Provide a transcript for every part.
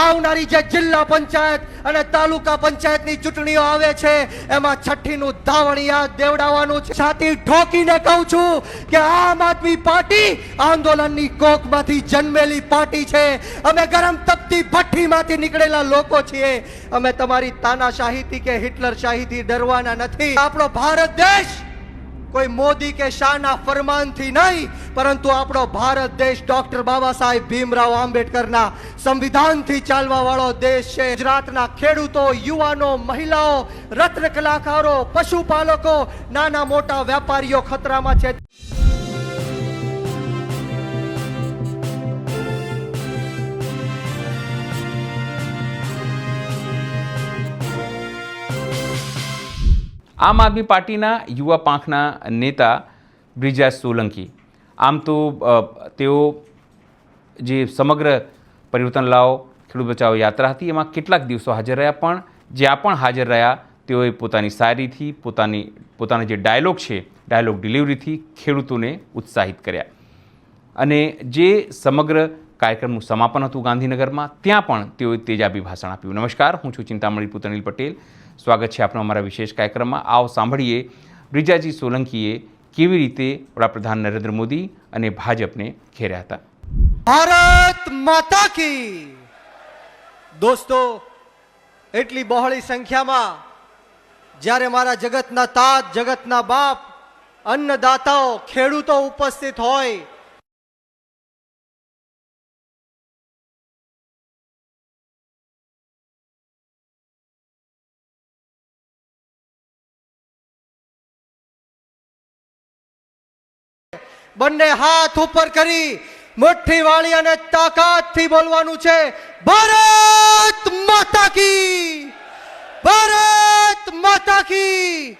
આવનારી જે જિલ્લા પંચાયત અને તાલુકા પંચાયતની ચૂંટણીઓ આવે છે એમાં છઠ્ઠીનું ધાવણ યાદ દેવડાવવાનું છે. છાતી ઠોકીને કહું છું કે આમ આદમી પાર્ટી આંદોલનની કોકમાંથી જન્મેલી પાર્ટી છે. અમે ગરમ તપતી ભઠ્ઠીમાંથી નીકળેલા લોકો છીએ. અમે તમારી તાનાશાહીથી કે હિટલર શાહીથી ડરવાના નથી. આપણો ભારત દેશ કોઈ મોદી કે શાહના ફરમાનથી નહીં, પરંતુ આપણો ભારત દેશ ડોક્ટર બાબા સાહેબ ભીમરાવ આંબેડકરના સંવિધાનથી ચાલવા વાળો દેશ છે. ગુજરાતના ખેડૂતો, યુવાનો, મહિલાઓ, રત્ન કલાકારો, પશુપાલકો, નાના મોટા વેપારીઓ ખતરામાં છે. આમ આદમી પાર્ટીના યુવા પાંખના નેતા બ્રિજરાજ સોલંકી, આમ તો તેઓ જે સમગ્ર પરિવર્તન લાવો ખેડૂત બચાવો યાત્રા હતી એમાં કેટલાક દિવસો હાજર રહ્યા, પણ જ્યાં પણ હાજર રહ્યા તેઓએ પોતાની શાયરીથી પોતાના જે ડાયલોગ છે, ડાયલોગ ડિલિવરીથી ખેડૂતોને ઉત્સાહિત કર્યા. અને જે સમગ્ર કાર્યક્રમનું સમાપન હતું ગાંધીનગરમાં, ત્યાં પણ તેઓએ તેજાબી ભાષણ આપ્યું. નમસ્કાર, હું છું ચિંતામણી પુત્ર અનિલ પટેલ. સ્વાગત છે આપનો અમારા વિશેષ કાર્યક્રમમાં. આવો સાંભળીએ બ્રિજરાજી સોલંકીએ કેવી રીતે વડાપ્રધાન નરેન્દ્ર મોદી અને ભાજપને ઘેર્યા હતા. ભારત માતા કી. દોસ્તો, એટલી બહોળી સંખ્યામાં જ્યારે મારા જગતના તાત, જગતના બાપ, અન્નદાતાઓ, ખેડૂતો ઉપસ્થિત હોય, બંને હાથ ઉપર કરી મુઠ્ઠી વાળી અને તાકાતથી બોલવાનું છે, ભારત માતા કી, ભારત માતા કી,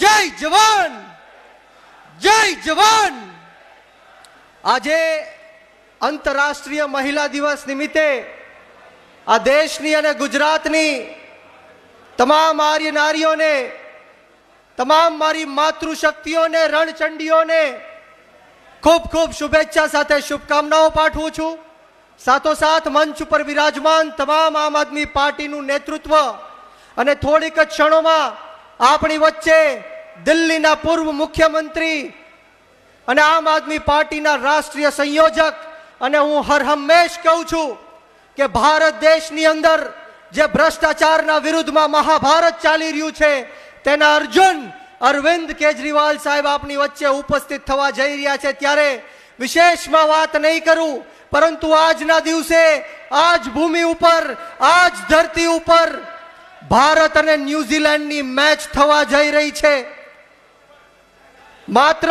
જય જવાન, જય જવાન. આજે આંતરરાષ્ટ્રીય મહિલા દિવસ નિમિત્તે આ દેશની અને ગુજરાતની તમામ આર્ય નારીઓને, તમામ મારી માતૃશક્તિઓને, રણચંડીઓને ખૂબ ખૂબ શુભેચ્છા સાથે શુભકામનાઓ પાઠવું છું. સાથોસાથ મંચ ઉપર વિરાજમાન તમામ આમ આદમી પાર્ટીનું નેતૃત્વ અને થોડીક જ ક્ષણોમાં આપણી વચ્ચે દિલ્હીના પૂર્વ મુખ્યમંત્રી અને આમ આદમી પાર્ટીના રાષ્ટ્રીય સંયોજક, અને હું હર હંમેશ કહું છું કે ભારત દેશની અંદર જે ભ્રષ્ટાચારના વિરુદ્ધમાં મહાભારત ચાલી રહ્યું છે તેના અર્જુન અરવિંદ કેજરીવાલ સાહેબ આપની વચ્ચે ઉપસ્થિત થવા જઈ રહ્યા છે. ત્યારે વિશેષમાં વાત નહીં કરું, પરંતુ આજના દિવસે આજ ભૂમિ ઉપર, આજ ધરતી ઉપર ભારત અને ન્યુઝીલેન્ડની મેચ થવા જઈ રહી છે. માત્ર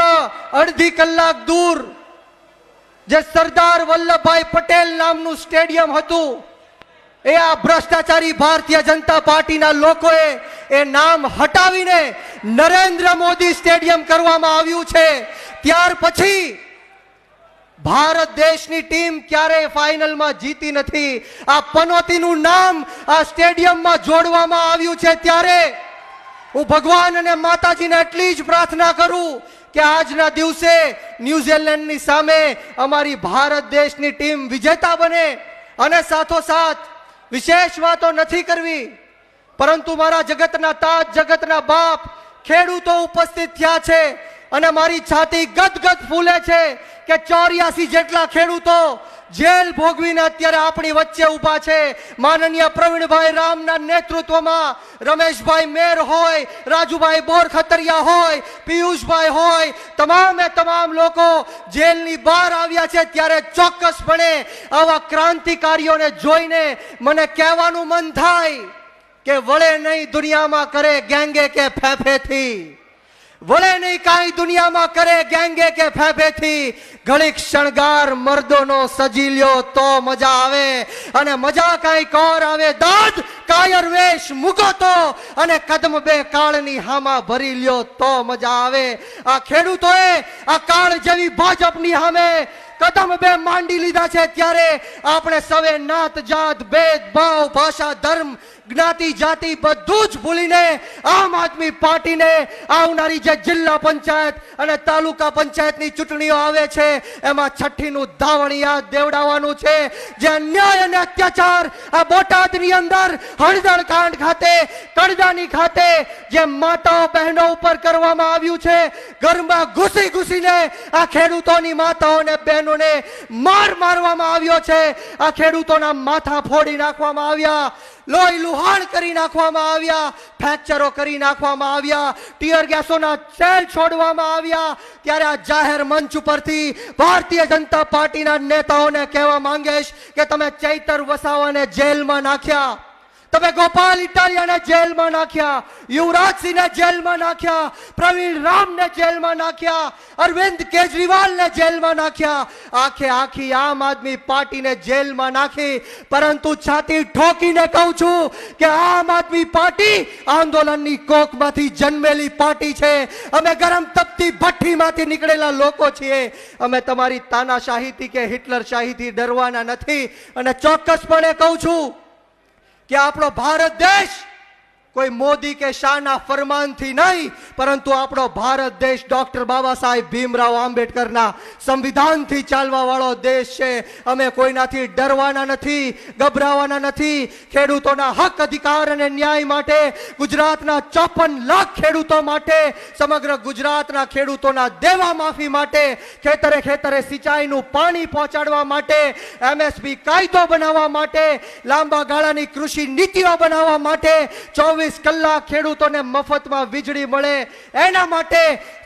અડધી કલાક દૂર જે સરદાર વલ્લભભાઈ પટેલ નામનું સ્ટેડિયમ હતું, એ આ ભ્રષ્ટાચારી ભારતીય જનતા પાર્ટીના લોકોએ એ નામ હટાવીને નરેન્દ્ર મોદી સ્ટેડિયમ કરવામાં આવ્યું છે. ત્યાર પછી ભારત દેશની ટીમ ક્યારેય ફાઇનલમાં જીતી નથી. આ પનોતીનું નામ આ સ્ટેડિયમમાં જોડવામાં આવ્યું છે. ત્યારે હું ભગવાન અને માતાજીને એટલી જ પ્રાર્થના કરું કે આજના દિવસે ન્યુઝીલેન્ડની સામે અમારી ભારત દેશની ટીમ વિજેતા બને. અને સાથોસાથ વિશેષ વાતો નથી કરવી, પરંતુ મારા જગતના તાજ, જગતના બાપ, ખેડૂતો ઉપસ્થિત થયા છે અને મારી છાતી ગદગદ ફૂલે છે કે 84 જેટલા ખેડૂતો જેલ ભોગવીને અત્યારે આપણી વચ્ચે ઊભા છે. માનનીય પ્રવીણભાઈ રામના નેતૃત્વમાં રમેશભાઈ મેર હોય, રાજુભાઈ બોરખતરિયા હોય, પિયુષભાઈ હોય, તમામે તમામ લોકો જેલની બહાર આવ્યા છે. ત્યારે ચોક્કસપણે આવા ક્રાંતિકારીઓને જોઈને મને કહેવાનું મન થાય કે વળે નહીં દુનિયામાં કરે ગેંગે કે ફેફેથી, વળે નહીં કાંઈ દુનિયામાં કરે ગેંગે કે ફેફેથી. ઘડીક શણગાર મર્દોનો સજી લ્યો તો મજા આવે, અને મજા કાંઈ કોર આવે દાદ કાયર વેશ મૂકો તો, અને કદમ બે કાળની હામાં ભરી લ્યો તો મજા આવે. આ ખેડૂતોએ આ કાળ જેવી ભાજપની સામે કદમ બે માંડી લીધા છે. ત્યારે આપણે સવે નાત જાત, ભેદભાવ, ભાષા, ધર્મ જ્ઞાતિ જાતિ બધું જ ભૂલીને આમ આદમી પાર્ટીને આવનારી જે જિલ્લા પંચાયત અને તાલુકા પંચાયતની ચૂંટણીઓ આવે છે એમાં છઠ્ઠીનું ધાવણ યાદ દેવડાવવાનું છે. જે અન્યાય અને અત્યાચાર આ બોટાદની અંદર હળદર કાંડ ખાતે કડદાની ખાતે જે માતાઓ બહેનો ઉપર કરવામાં આવ્યું છે, ઘરમાં ઘૂસી ઘૂસીને આ ખેડૂતોની માતાઓને બહેનોને મારવામાં આવ્યો છે, આ ખેડૂતોના માથા ફોડી નાખવામાં આવ્યા, લોહી લુહાણ કરી નાખવામાં આવ્યા, ફ્રેક્ચરો કરી નાખવામાં આવ્યા, ટીયર ગેસોના સેલ છોડવામાં આવ્યા. ત્યારે આ જાહેર મંચ ઉપરથી ભારતીય જનતા પાર્ટીના નેતાઓને કહેવા માંગીશ કે તમે ચૈતર વસાવાને જેલમાં નાખ્યા, તમે ગોપાલ ઇટાલિયાને જેલમાં નાખ્યા, યુવરાજસિંહને જેલમાં નાખ્યા, પ્રવીણ રામને જેલમાં નાખ્યા, અરવિંદ કેજરીવાલને જેલમાં નાખ્યા, આખી આમ આદમી પાર્ટીને જેલમાં નાખી. પરંતુ છાતી ઠોકીને કહું છું કે આમ આદમી પાર્ટી આંદોલનની કોખમાંથી જન્મેલી પાર્ટી છે. અમે ગરમ તપતી ભઠ્ઠીમાંથી નીકળેલા લોકો છીએ. અમે તમારી તાનાશાહીથી કે હિટલર શાહીથી ડરવાના નથી. અને ચોક્કસપણે કહું છું કે આપણો ભારત દેશ કોઈ મોદી કે શાહના ફરમાનથી નહીં, પરંતુ આપણો ભારત દેશ ડોક્ટર બાબા સાહેબ ભીમરાવ આંબેડકરના સંવિધાનથી ચાલવા વાળો દેશ છે. અમે કોઈનાથી ડરવાના નથી, ગભરાવાના નથી. ખેડૂતોના હક અધિકાર અને ન્યાય માટે, ગુજરાતના 54 લાખ ખેડૂતો માટે, સમગ્ર ગુજરાતના ખેડૂતોના દેવા માફી માટે, ખેતરે ખેતરે સિંચાઈનું પાણી પહોંચાડવા માટે, MSP કાયદો બનાવવા માટે, લાંબા ગાળાની કૃષિ નીતિઓ બનાવવા માટે, 24 કલાક ખેડૂતોને મફતમાં વીજળી મળે એના માટે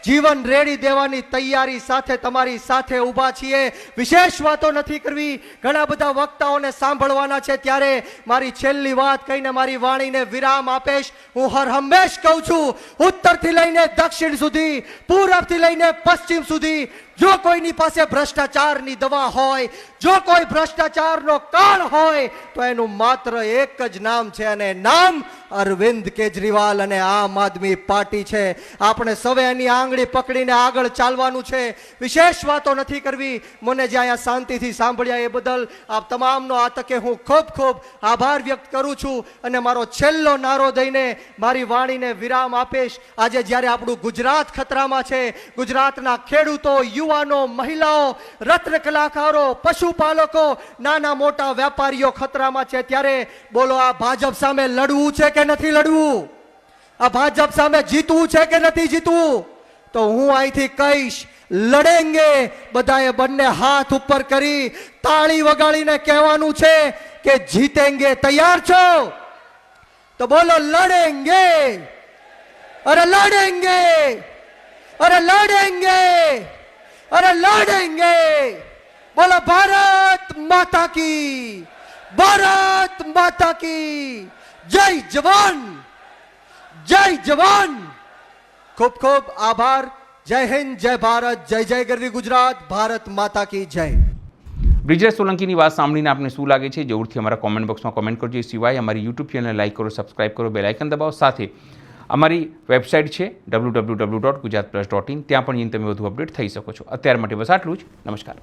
જીવન રેડી દેવાની તૈયારી સાથે તમારી સાથે ઊભા છીએ. વિશેષ વાતો નથી કરવી, ઘણા બધા વક્તાઓને સાંભળવાના છે. ત્યારે મારી છેલ્લી વાત કહીને મારી વાણીને વિરામ આપીશ. હું હર હંમેશ કહું છું, ઉત્તરથી લઈને દક્ષિણ સુધી, પૂર્વથી લઈને પશ્ચિમ સુધી, જો કોઈની પાસે ભ્રષ્ટાચારની દવા હોય, જો કોઈ ભ્રષ્ટાચારનો કાળ હોય, તો એનું માત્ર એક જ નામ છે અને નામ અરવિંદ કેજરીવાલ અને આમ આદમી પાર્ટી છે. આપણે સૌએ એની આંગળી પકડીને આગળ ચાલવાનું છે. વિશેષ વાતો નથી કરવી. મને જે અહીંયા શાંતિથી સાંભળ્યા એ બદલ આપ તમામનો આ તકે હું ખૂબ ખૂબ આભાર વ્યક્ત કરું છું. અને મારો છેલ્લો નારો દઈને મારી વાણીને વિરામ આપીશ. આજે જ્યારે આપણું ગુજરાત ખતરામાં છે, ગુજરાતના ખેડૂતો, યુવાનો, મહિલાઓ, રત્ન કલાકારો, પશુપાલકો, નાના મોટા વેપારીઓ ખતરામાં છે, ત્યારે બોલો આ ભાજપ સામે લડવું છે કે નથી લડવું? આ ભાજપ સામે જીતવું છે કે નથી જીતવું? તો હું અહીંથી કહીશ, લડેંગે. બધાએ બંને હાથ ઉપર કરી તાળી વગાડીને કહેવાનું છે કે જીતેંગે. તૈયાર છો? તો બોલો લડેંગે, અરે લડેંગે, અરે લડેંગે, અરે લડેંગે. બોલો ભારત માતા કી, ભારત માતા કી જય જવાન, જય જવાન. ખૂબ ખૂબ આભાર. જય હિન્દ, જય ભારત, જય જય ગરવી ગુજરાત, ભારત માતા કી જય. બ્રિજેશ સોલંકીની વાત સાંભળીને આપને શું લાગે છે? જરૂરથી અમારા કોમેન્ટ બોક્સમાં કોમેન્ટ કરજો. એ સિવાય અમારી યુટ્યુબ ચેનલને લાઈક કરો, સબસ્ક્રાઇબ કરો, બેલ આઇકન દબાવો. સાથે અમારી વેબસાઇટ છે www.gujaratplus.in, ત્યાં પણ જઈને તમે વધુ અપડેટ થઈ શકો છો. અત્યાર માટે બસ આટલું જ. નમસ્કાર.